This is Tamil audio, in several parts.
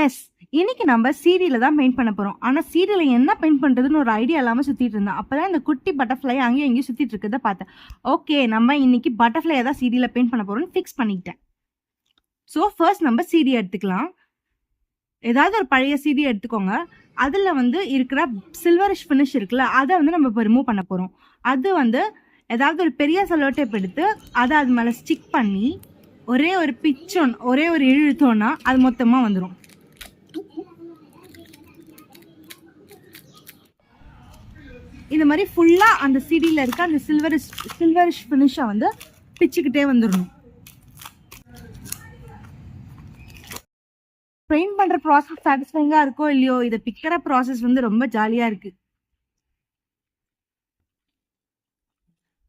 எஸ். இன்னைக்கு நம்ம சீரியல தான் பெயிண்ட் பண்ண போறோம். ஆனா சீரியல என்ன பெயிண்ட் பண்றதுன்னு ஒரு ஐடியா இல்லாம சுத்திட்டு இருந்தேன். அப்பதான் இந்த குட்டி பட்டர்ஃப்ளை அங்கேயும் இங்கேயும் சுத்திட்டு இருக்கறத பார்த்தேன். ஓகே, நம்ம இன்னைக்கு பட்டர்ஃப்ளைய தான் சீரியல பெயிண்ட் பண்ண போறோம்னு ஃபிக்ஸ் பண்ணிக்கிட்டேன். ஸோ ஃபர்ஸ்ட் நம்ம சீடி எடுத்துக்கலாம். ஏதாவது ஒரு பழைய சீடி எடுத்துக்கோங்க. அதுல வந்து இருக்கிற சில்வரிஷ் ஃபினிஷ் இருக்குல்ல, அதை வந்து நம்ம இப்போ ரிமூவ் பண்ண போறோம். அது வந்து ஏதாவது ஒரு பெரிய செல்லோ டேப் எடுத்து அதை அது மேலே ஸ்டிக் பண்ணி ஒரே ஒரு பிச்சோன் ஒரே ஒரு இழுத்தோன்னா அது மொத்தமாக வந்துடும். இந்த மாதிரி ஃபுல்லாக அந்த சீடியில் இருக்க அந்த சில்வரிஷ் ஃபினிஷை வந்து பிச்சுக்கிட்டே வந்துடணும். பெயிண்ட் பண்ணுற ப்ராசஸ் சாட்டிஸ்ஃபைங்காக இருக்கோ இல்லையோ, இதை பிக்கிற ப்ராசஸ் வந்து ரொம்ப ஜாலியாக இருக்குது.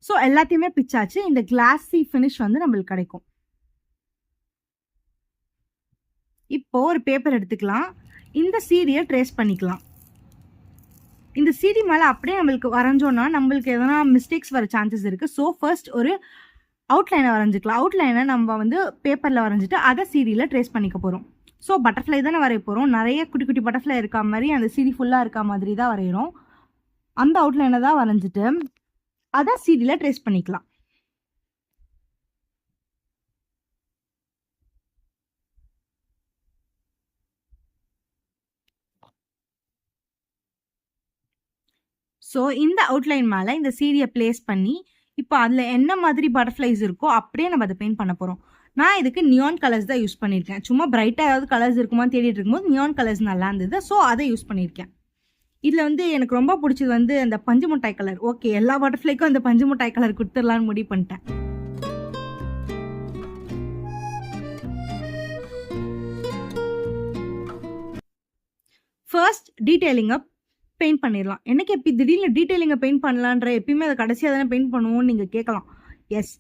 ஸோ எல்லாத்தையுமே பிச்சாச்சு. இந்த கிளாஸி ஃபினிஷ் வந்து நம்மளுக்கு கிடைக்கும். இப்போ ஒரு பேப்பர் எடுத்துக்கலாம். இந்த சீடியை ட்ரேஸ் பண்ணிக்கலாம். இந்த சீடி மேலே அப்படியே நம்மளுக்கு வரைஞ்சோன்னா நம்மளுக்கு எதனா மிஸ்டேக்ஸ் வர சான்சஸ் இருக்குது. ஸோ ஃபர்ஸ்ட் ஒரு அவுட்லைனை வரைஞ்சிக்கலாம். அவுட்லைனை நம்ம வந்து பேப்பரில் வரைஞ்சிட்டு அதை சீடியில் ட்ரேஸ் பண்ணிக்க போகிறோம். ஸோ பட்டர்ஃப்ளை தானே வரைய போகிறோம். நிறைய குட்டி குட்டி பட்டர்ஃப்ளை இருக்கா மாதிரி அந்த சீடி ஃபுல்லாக இருக்கா மாதிரி தான் வரைகிறோம். அந்த அவுட்லைனை தான் வரைஞ்சிட்டு அதை சீடியில் ட்ரேஸ் பண்ணிக்கலாம். ஸோ இந்த அவுட்லைன் மேலே இந்த சீடியை பிளேஸ் பண்ணி இப்போ அதில் என்ன மாதிரி பட்டர்ஃப்ளைஸ் இருக்கோ அப்படியே நம்ம அதை பெயிண்ட் பண்ண போகிறோம். நான் இதுக்கு நியான் கலர்ஸ் தான் யூஸ் பண்ணியிருக்கேன். சும்மா பிரைட்டாக ஏதாவது கலர்ஸ் இருக்குமான்னு தேடிட்டு இருக்கும்போது நியான் கலர்ஸ் நல்லா இருந்தது. ஸோ அதை யூஸ் பண்ணியிருக்கேன். இதில் வந்து எனக்கு ரொம்ப பிடிச்சது வந்து அந்த பஞ்சு மிட்டாய் கலர். ஓகே, எல்லா பட்டர்ஃப்ளைக்கும் அந்த பஞ்சு மிட்டாய் கலர் கொடுத்துடலான்னு முடிவு பண்ணிட்டேன். ஃபர்ஸ்ட் டீட்டெயிலிங்கை பெயிண்ட் பண்ணிடலாம். எனக்கு எப்படி திடீர்னு டீட்டெயிலிங்கை பெயிண்ட் பண்ணலான்ற, எப்பயுமே அதை கடைசியாக தானே பெயிண்ட் பண்ணுவோம்னு நீங்கள் கேட்கலாம். எஸ்,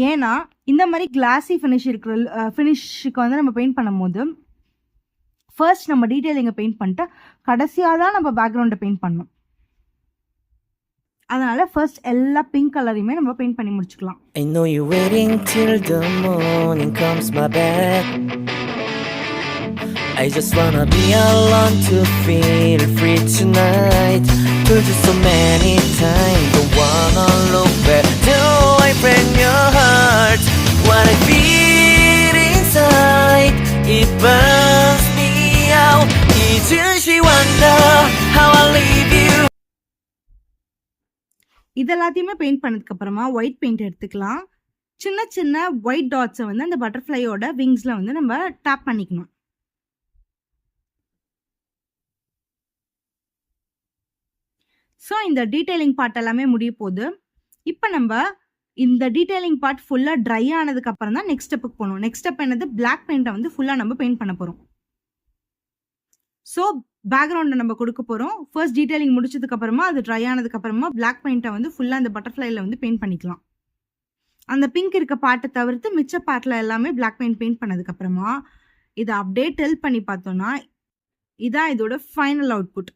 ஏன்னா இந்த மாதிரி கிளாஸி ஃபினிஷ் இருக்கிற ஃபினிஷுக்கு வந்து நம்ம பெயிண்ட் பண்ணும்போது ஃபர்ஸ்ட் நம்ம டீட்டெயிலிங்கை பெயிண்ட் பண்ணிட்டு கடைசியாக தான் நம்ம பேக்ரவுண்டை பெயிண்ட் பண்ணணும். அதனால ஃபர்ஸ்ட் எல்லா பிங்க் கலரையுமே நம்ம பெயிண்ட் பண்ணி முடிச்சுக்கலாம். I know you're waiting till the morning comes my back. I just wanna be alone to feel free tonight. Told you so many times, don't wanna look back. Do I break your heart? What I feel inside, it burns me out. Each wonder how I leave you. இதெல்லாத்தையுமே பெயிண்ட் பண்ணதுக்கு அப்புறமா ஒயிட் பெயிண்ட் எடுத்துக்கலாம். சின்ன சின்ன ஒயிட் டாட்ஸை வந்து அந்த பட்டர்ஃப்ளையோட விங்ஸ்ல வந்து நம்ம டேப் பண்ணிக்கணும். ஸோ இந்த டீட்டெயிலிங் பார்ட் எல்லாமே முடிய போகுது. இப்போ நம்ம இந்த டீட்டெயிலிங் பார்ட் ஃபுல்லாக ட்ரை ஆனதுக்கு அப்புறம் தான் நெக்ஸ்ட் ஸ்டெப்புக்கு போகணும். நெக்ஸ்ட் ஸ்டெப் என்னது, பிளாக் பெயிண்டை வந்து ஃபுல்லாக நம்ம பெயிண்ட் பண்ண போகிறோம். ஸோ பேக்ரவுண்டை நம்ம கொடுக்க போகிறோம். ஃபர்ஸ்ட் டீட்டெயிலிங் முடிச்சதுக்கு அப்புறமா அது ட்ரை ஆனதுக்கு அப்புறமா பிளாக் பெயிண்டை வந்து ஃபுல்லாக அந்த பட்டர்ஃப்ளைல வந்து பெயிண்ட் பண்ணிக்கலாம். அந்த பிங்க் இருக்க பார்ட்டை தவிர்த்து மிச்ச பார்ட்டில் எல்லாமே பிளாக் பெயிண்ட் பண்ணதுக்கு அப்புறமா இதை அப்படியே டெல் பண்ணி பார்த்தோம்னா இதான் இதோட ஃபைனல் அவுட்புட்.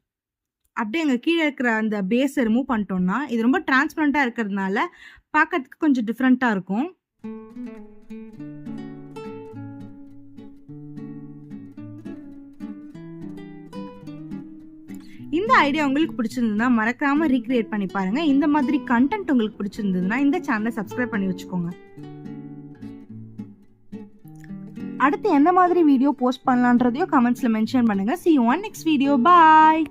அப்படியே எங்கள் கீழே இருக்கிற அந்த பேஸை ரிமூவ் பண்ணிட்டோம்னா இது ரொம்ப டிரான்ஸ்பரண்ட்டாக இருக்கிறதுனால பார்க்கறதுக்கு கொஞ்சம் டிஃப்ரெண்ட்டாக இருக்கும். இந்த ஐடியா உங்களுக்கு பிடிச்சிருந்ததுன்னா மறக்காம ரீக்ரியேட் பண்ணி பாருங்க. இந்த மாதிரி கண்டென்ட் உங்களுக்கு பிடிச்சிருந்ததுன்னா இந்த சேனலை சப்ஸ்கிரைப் பண்ணி வச்சுக்கோங்க. அடுத்து எந்த மாதிரி வீடியோ போஸ்ட் பண்ணலான்றதையும் கமெண்ட்ஸ்ல மென்ஷன் பண்ணுங்க. See you on next video. Bye.